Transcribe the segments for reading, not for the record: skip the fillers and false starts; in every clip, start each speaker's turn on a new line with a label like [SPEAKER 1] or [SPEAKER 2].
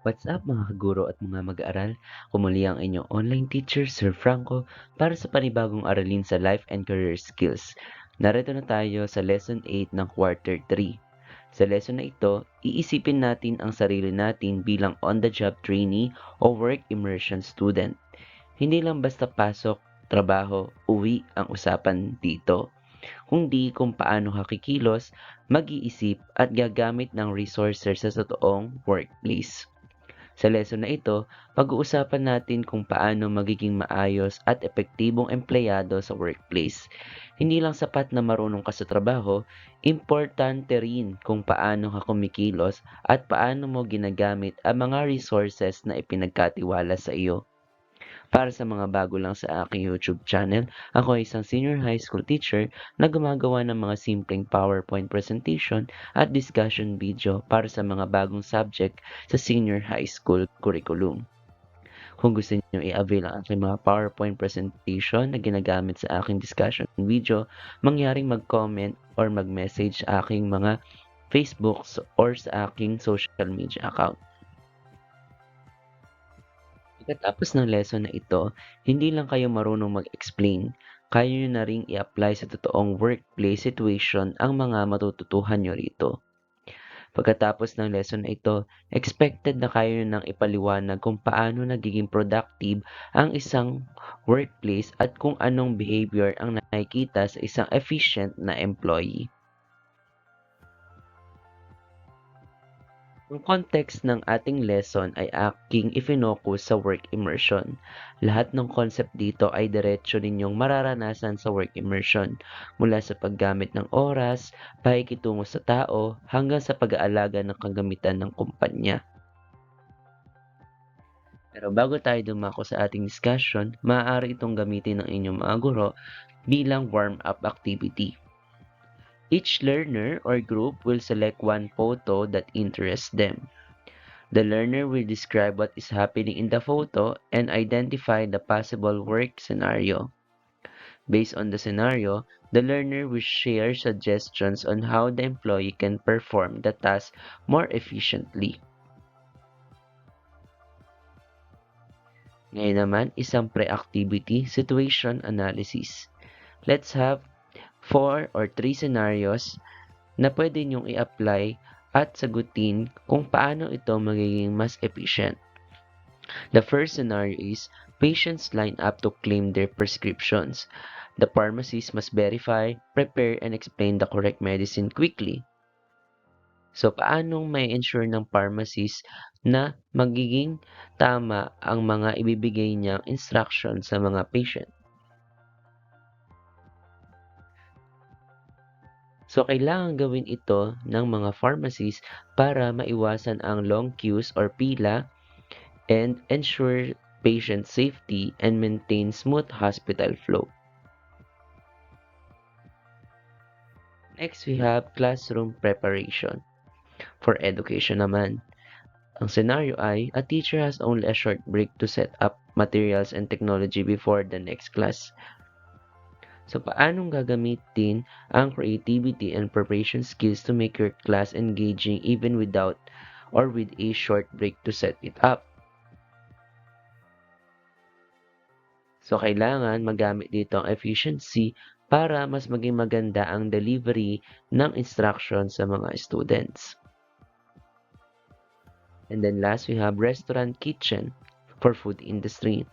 [SPEAKER 1] What's up mga kaguro at mga mag-aaral? Kumuli ang inyong online teacher, Sir Franco, para sa panibagong aralin sa life and career skills. Narito na tayo sa Lesson 8 ng Quarter 3. Sa lesson na ito, iisipin natin ang sarili natin bilang on-the-job trainee o work immersion student. Hindi lang basta pasok, trabaho, uwi ang usapan dito, kundi kung paano kakikilos, mag-iisip at gagamit ng resources sa totoong workplace. Sa lesson na ito, pag-uusapan natin kung paano magiging maayos at epektibong empleyado sa workplace. Hindi lang sapat na marunong ka sa trabaho, importante rin kung paano ka kumikilos at paano mo ginagamit ang mga resources na ipinagkatiwala sa iyo. Para sa mga bago lang sa aking YouTube channel, ako ay isang senior high school teacher na gumagawa ng mga simpleng PowerPoint presentation at discussion video para sa mga bagong subject sa senior high school curriculum. Kung gusto niyo i-avail ang aking mga PowerPoint presentation na ginagamit sa aking discussion video, mangyaring mag-comment or mag-message sa aking mga Facebook or sa aking social media account. Pagkatapos ng lesson na ito, hindi lang kayo marunong mag-explain, kaya nyo na ring i-apply sa totoong workplace situation ang mga matututuhan nyo rito. Pagkatapos ng lesson na ito, expected na kayo nang ipaliwanag kung paano nagiging productive ang isang workplace at kung anong behavior ang nakikita sa isang efficient na employee. Ang context ng ating lesson ay aking ifinokus sa work immersion. Lahat ng concept dito ay diretso ninyong mararanasan sa work immersion, mula sa paggamit ng oras, pakikitungo sa tao, hanggang sa pag-aalaga ng kagamitan ng kumpanya. Pero bago tayo dumako sa ating discussion, maaari itong gamitin ng inyong mga guro bilang warm-up activity. Each learner or group will select one photo that interests them. The learner will describe what is happening in the photo and identify the possible work scenario. Based on the scenario, the learner will share suggestions on how the employee can perform the task more efficiently. Ngayon naman, isang pre-activity situation analysis. Let's have 4 or 3 scenarios na pwede niyong i-apply at sagutin kung paano ito magiging mas efficient. The first scenario is patients line up to claim their prescriptions. The pharmacist must verify, prepare, and explain the correct medicine quickly. So, paanong may ensure ng pharmacist na magiging tama ang mga ibibigay niyang instruction sa mga patient? So, kailangan gawin ito ng mga pharmacists para maiwasan ang long queues or pila and ensure patient safety and maintain smooth hospital flow. Next, we have classroom preparation. For education naman, ang scenario ay a teacher has only a short break to set up materials and technology before the next class. So, paanong gagamitin ang creativity and preparation skills to make your class engaging even without or with a short break to set it up? So, kailangan magamit dito ang efficiency para mas maging maganda ang delivery ng instruction sa mga students. And then last, we have restaurant kitchen for food industry.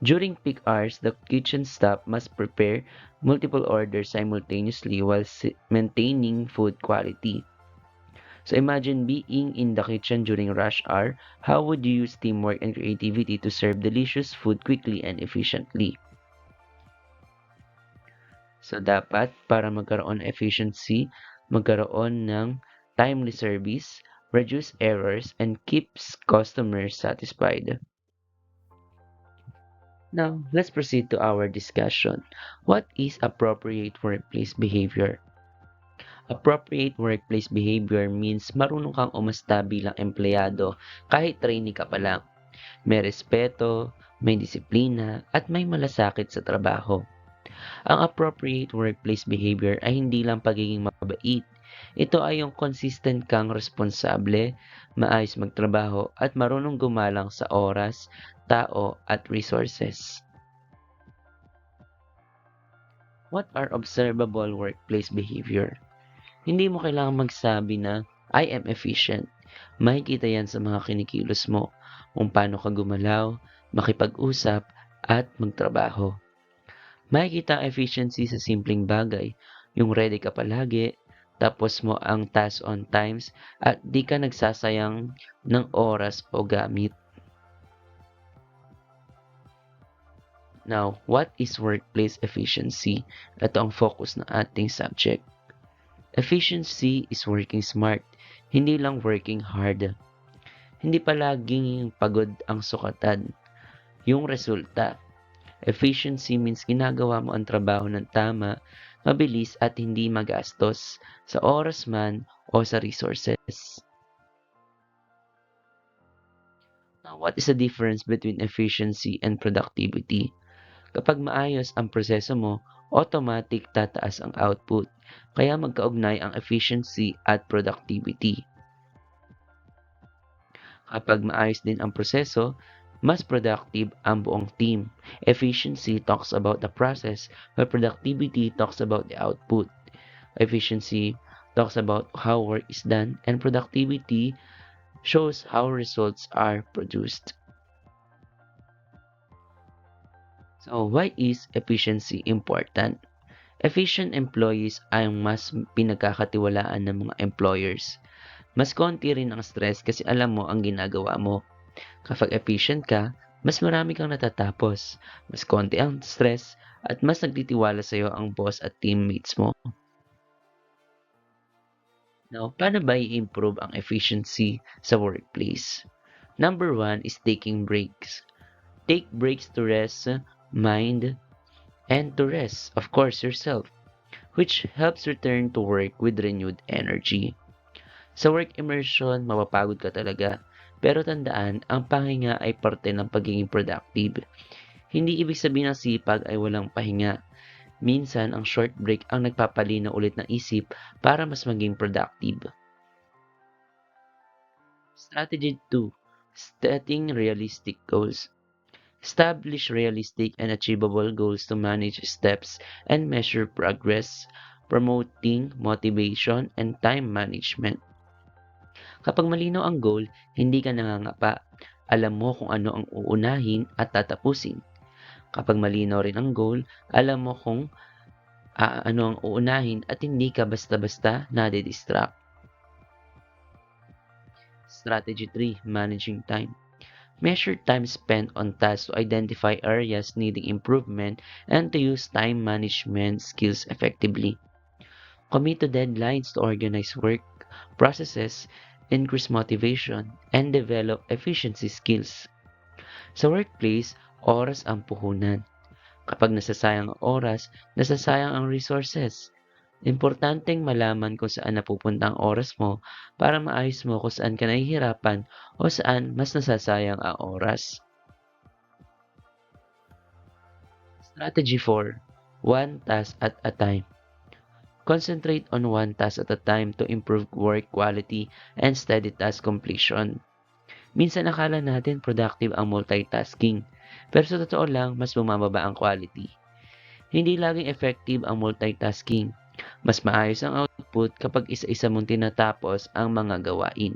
[SPEAKER 1] During peak hours, the kitchen staff must prepare multiple orders simultaneously while maintaining food quality. So imagine being in the kitchen during rush hour. How would you use teamwork and creativity to serve delicious food quickly and efficiently? So dapat para magkaroon ng efficiency, magkaroon ng timely service, reduce errors, and keeps customers satisfied. Now, let's proceed to our discussion. What is appropriate workplace behavior? Appropriate workplace behavior means marunong kang umasta bilang empleyado kahit trainee ka pa lang. May respeto, may disiplina, at may malasakit sa trabaho. Ang appropriate workplace behavior ay hindi lang pagiging mabait. Ito ay yung consistent kang responsable, maayos magtrabaho at marunong gumalang sa oras, tao at resources. What are observable workplace behavior? Hindi mo kailangang magsabi na, I am efficient. Makikita yan sa mga kinikilos mo, kung paano ka gumalaw, makipag-usap, at magtrabaho. Makikita ang efficiency sa simpleng bagay, yung ready ka palagi, tapos mo ang task on times, at di ka nagsasayang ng oras o gamit. Now, what is workplace efficiency? Ito ang focus ng ating subject. Efficiency is working smart, hindi lang working hard. Hindi palaging pagod ang sukatan, yung resulta. Efficiency means ginagawa mo ang trabaho ng tama, mabilis at hindi magastos sa oras man o sa resources. Now, what is the difference between efficiency and productivity? Kapag maayos ang proseso mo, automatic tataas ang output, kaya magkaugnay ang efficiency at productivity. Kapag maayos din ang proseso, mas productive ang buong team. Efficiency talks about the process, while productivity talks about the output. Efficiency talks about how work is done, and productivity shows how results are produced. So, why is efficiency important? Efficient employees ay ang mas pinagkakatiwalaan ng mga employers. Mas konti rin ang stress kasi alam mo ang ginagawa mo. Kapag efficient ka, mas marami kang natatapos, mas konti ang stress, at mas nagtitiwala sa'yo ang boss at teammates mo. Now, paano ba i-improve ang efficiency sa workplace? Number 1 is taking breaks. Take breaks to rest mind and to rest, of course, yourself, which helps return to work with renewed energy. Sa work immersion, mapapagod ka talaga. Pero tandaan, ang pahinga ay parte ng pagiging productive. Hindi ibig sabihin ng sipag ay walang pahinga. Minsan, ang short break ang nagpapalinaw ulit ng isip para mas maging productive. Strategy 2. Setting realistic goals. Establish realistic and achievable goals to manage steps and measure progress, promoting motivation and time management. Kapag malinaw ang goal, hindi ka nangangapa. Alam mo kung ano ang uunahin at tatapusin. Kapag malinaw rin ang goal, alam mo kung ano ang uunahin at hindi ka basta-basta nade-distract. Strategy 3. Managing time. Measure time spent on tasks to identify areas needing improvement and to use time management skills effectively. Commit to deadlines to organize work, processes, increase motivation, and develop efficiency skills. Sa workplace, oras ang puhunan. Kapag nasasayang ang oras, nasasayang ang resources. Importanteng malaman kung saan napupunta ang oras mo para maayos mo kung saan ka nahihirapan o saan mas nasasayang ang oras. Strategy 4. One task at a time. Concentrate on one task at a time to improve work quality and steady task completion. Minsan akala natin productive ang multitasking, pero sa totoo lang, mas bumababa ang quality. Hindi laging effective ang multitasking. Mas maayos ang output kapag isa-isa mong tinatapos ang mga gawain.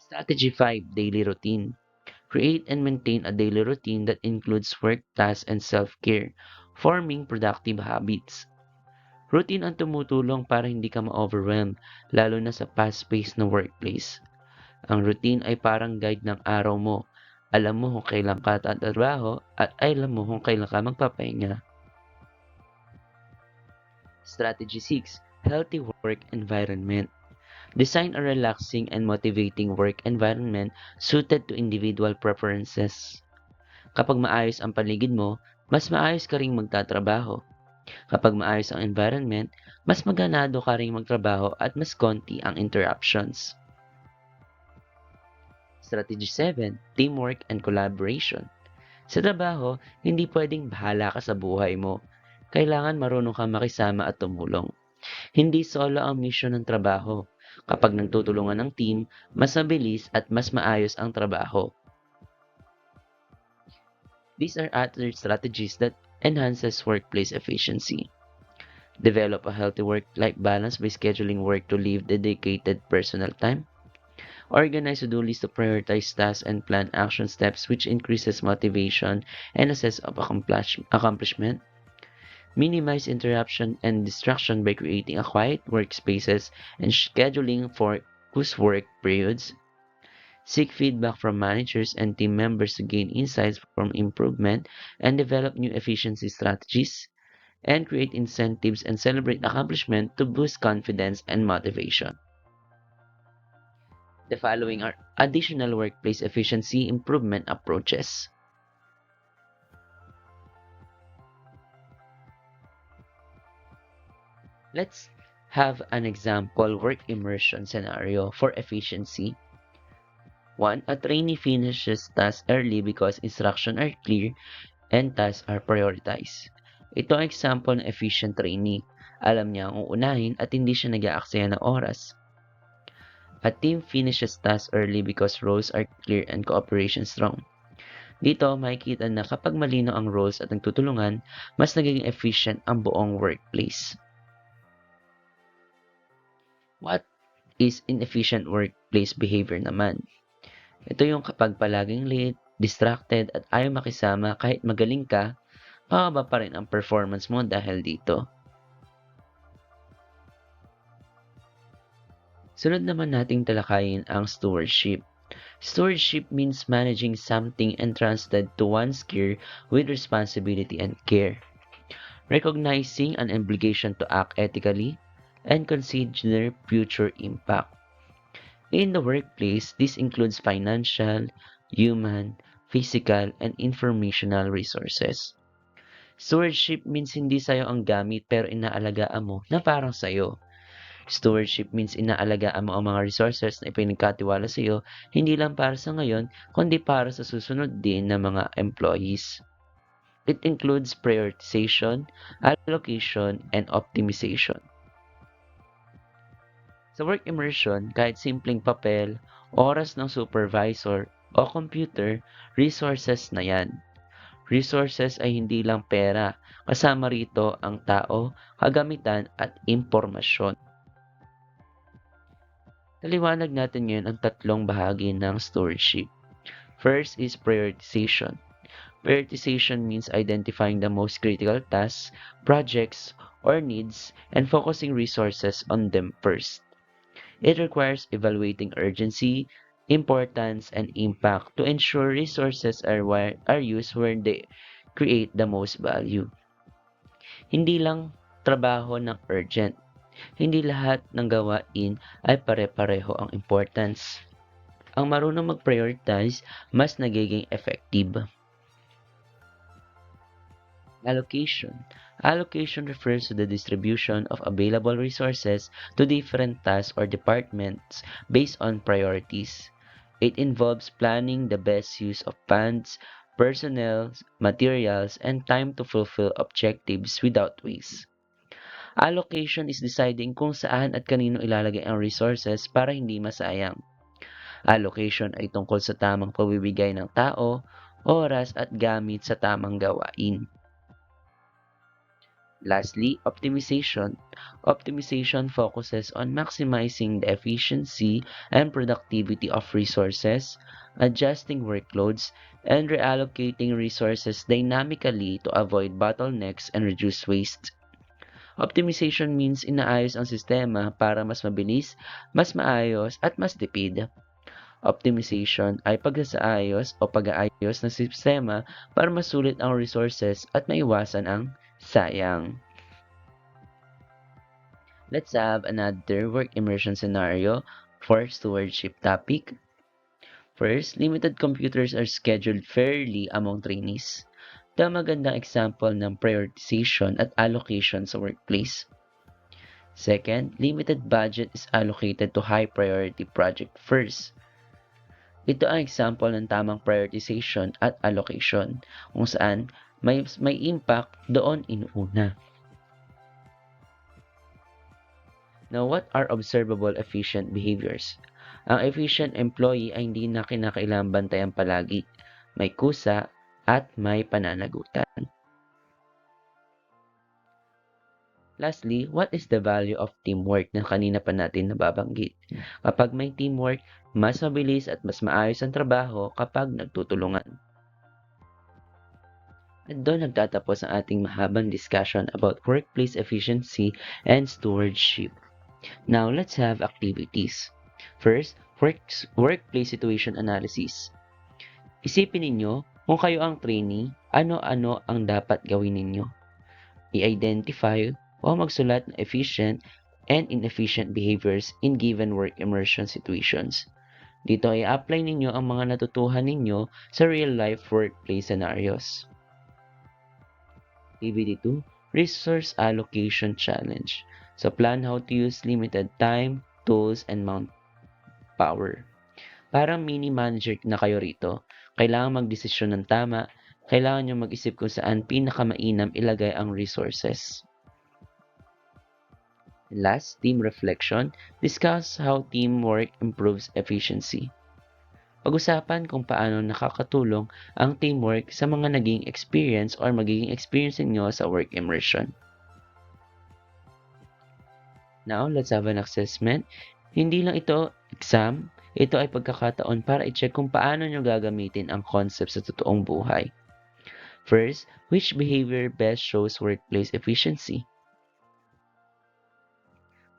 [SPEAKER 1] Strategy 5. Daily routine. Create and maintain a daily routine that includes work, tasks, and self-care, forming productive habits. Routine ang tumutulong para hindi ka ma-overwhelm, lalo na sa fast-paced na workplace. Ang routine ay parang guide ng araw mo. Alam mo kung kailan ka tatrabaho at alam mo kung kailan ka magpapahinga. Strategy 6. Healthy work environment. Design a relaxing and motivating work environment suited to individual preferences. Kapag maayos ang paligid mo, mas maayos ka ring magtatrabaho. Kapag maayos ang environment, mas maganado ka ring magtrabaho at mas konti ang interruptions. Strategy 7. Teamwork and collaboration. Sa trabaho, hindi pwedeng bahala ka sa buhay mo. Kailangan marunong kang makisama at tumulong. Hindi solo ang mission ng trabaho. Kapag nagtutulungan ng team, mas mabilis at mas maayos ang trabaho. These are other strategies that enhances workplace efficiency. Develop a healthy work-life balance by scheduling work to leave dedicated personal time. Organize to-do list to prioritize tasks and plan action steps which increases motivation and a sense of accomplishment. Minimize interruption and distraction by creating a quiet workspaces and scheduling focused work periods. Seek feedback from managers and team members to gain insights from improvement and develop new efficiency strategies. And create incentives and celebrate accomplishment to boost confidence and motivation. The following are additional workplace efficiency improvement approaches. Let's have an example work immersion scenario for efficiency. 1. A trainee finishes tasks early because instructions are clear and tasks are prioritized. Ito ang example ng efficient trainee. Alam niya ang uunahin at hindi siya nag-aaksaya ng oras. A team finishes tasks early because roles are clear and cooperation strong. Dito, makikita na kapag malino ang roles at nagtutulungan, mas nagiging efficient ang buong workplace. What is inefficient workplace behavior naman? Ito yung kapag palaging late, distracted at ayaw makisama kahit magaling ka, bababa pa rin ang performance mo dahil dito. Sunod naman nating talakayin ang stewardship. Stewardship means managing something entrusted to one's care with responsibility and care. Recognizing an obligation to act ethically and consider future impact. In the workplace, this includes financial, human, physical, and informational resources. Stewardship means hindi sa'yo ang gamit pero inaalagaan mo na parang sa'yo. Stewardship means inaalagaan mo ang mga resources na ipinagkatiwala sa iyo, hindi lang para sa ngayon, kundi para sa susunod din ng mga employees. It includes prioritization, allocation, and optimization. Sa work immersion, kahit simpleng papel, oras ng supervisor, o computer, resources na yan. Resources ay hindi lang pera, kasama rito ang tao, kagamitan, at impormasyon. Naliwanag natin ngayon ang tatlong bahagi ng stewardship. First is prioritization. Prioritization means identifying the most critical tasks, projects, or needs and focusing resources on them first. It requires evaluating urgency, importance, and impact to ensure resources are used where they create the most value. Hindi lang trabaho ng urgent. Hindi lahat ng gawain ay pare-pareho ang importance. Ang marunong mag-prioritize, mas nagiging effective. Allocation. Allocation refers to the distribution of available resources to different tasks or departments based on priorities. It involves planning the best use of funds, personnel, materials, and time to fulfill objectives without waste. Allocation is deciding kung saan at kanino ilalagay ang resources para hindi masayang. Allocation ay tungkol sa tamang pagbibigay ng tao, oras at gamit sa tamang gawain. Lastly, optimization. Optimization focuses on maximizing the efficiency and productivity of resources, adjusting workloads, and reallocating resources dynamically to avoid bottlenecks and reduce waste. Optimization means inaayos ang sistema para mas mabilis, mas maayos, at mas tipid. Optimization ay pagsasaayos o pag-aayos ng sistema para masulit ang resources at maiwasan ang sayang. Let's have another work immersion scenario for stewardship topic. First, limited computers are scheduled fairly among trainees. Ito ang magandang example ng prioritization at allocation sa workplace. Second, limited budget is allocated to high priority project first. Ito ang example ng tamang prioritization at allocation kung saan may impact doon inuuna. Now, what are observable efficient behaviors? Ang efficient employee ay hindi na kinakailangang bantayan palagi. May kusa at may pananagutan. Lastly, what is the value of teamwork na kanina pa natin nababanggit? Kapag may teamwork, mas mabilis at mas maayos ang trabaho kapag nagtutulungan. At doon nagtatapos ang ating mahabang discussion about workplace efficiency and stewardship. Now, let's have activities. First, workplace situation analysis. Isipin ninyo, kung kayo ang trainee, ano-ano ang dapat gawin ninyo. I-identify o magsulat ng efficient and inefficient behaviors in given work immersion situations. Dito ay apply ninyo ang mga natutuhan ninyo sa real-life workplace scenarios. Activity 2, Resource Allocation Challenge. So, plan how to use limited time, tools, and manpower. Parang mini manager na kayo rito. Kailangan magdesisyon ng tama. Kailangan nyo mag-isip kung saan pinakamainam ilagay ang resources. Last, team reflection. Discuss how teamwork improves efficiency. Pag-usapan kung paano nakakatulong ang teamwork sa mga naging experience or magiging experience niyo sa work immersion. Now, let's have an assessment. Hindi lang ito exam, ito ay pagkakataon para i-check kung paano nyo gagamitin ang concept sa totoong buhay. First, which behavior best shows workplace efficiency?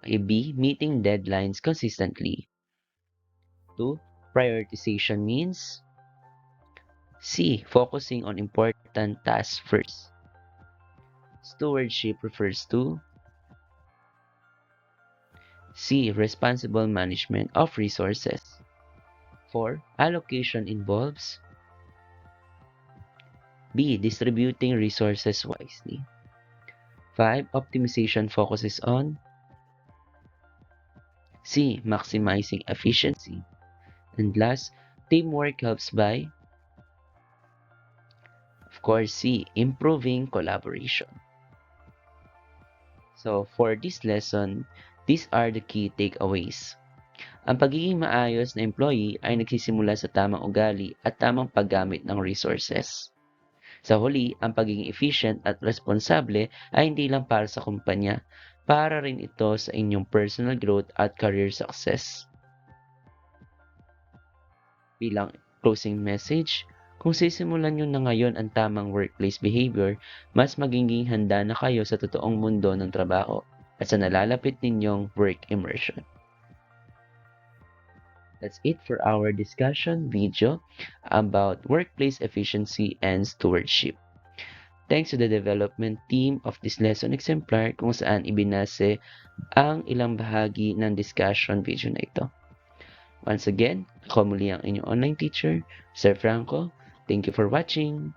[SPEAKER 1] B, meeting deadlines consistently. 2, prioritization means? C, focusing on important tasks first. Stewardship refers to? C, responsible management of resources. 4, allocation involves? B, distributing resources wisely. 5, optimization focuses on? C, maximizing efficiency. And last, teamwork helps by? Of course, C, improving collaboration. So, for this lesson, these are the key takeaways. Ang pagiging maayos na employee ay nagsisimula sa tamang ugali at tamang paggamit ng resources. Sa huli, ang pagiging efficient at responsable ay hindi lang para sa kumpanya, para rin ito sa inyong personal growth at career success. Bilang closing message, kung sisimulan nyo na ngayon ang tamang workplace behavior, mas magiging handa na kayo sa totoong mundo ng trabaho at sa nalalapit ninyong work immersion. That's it for our discussion video about workplace efficiency and stewardship. Thanks to the development team of this lesson exemplar kung saan ibinase ang ilang bahagi ng discussion video na ito. Once again, ako muli ang inyong online teacher, Sir Franco. Thank you for watching.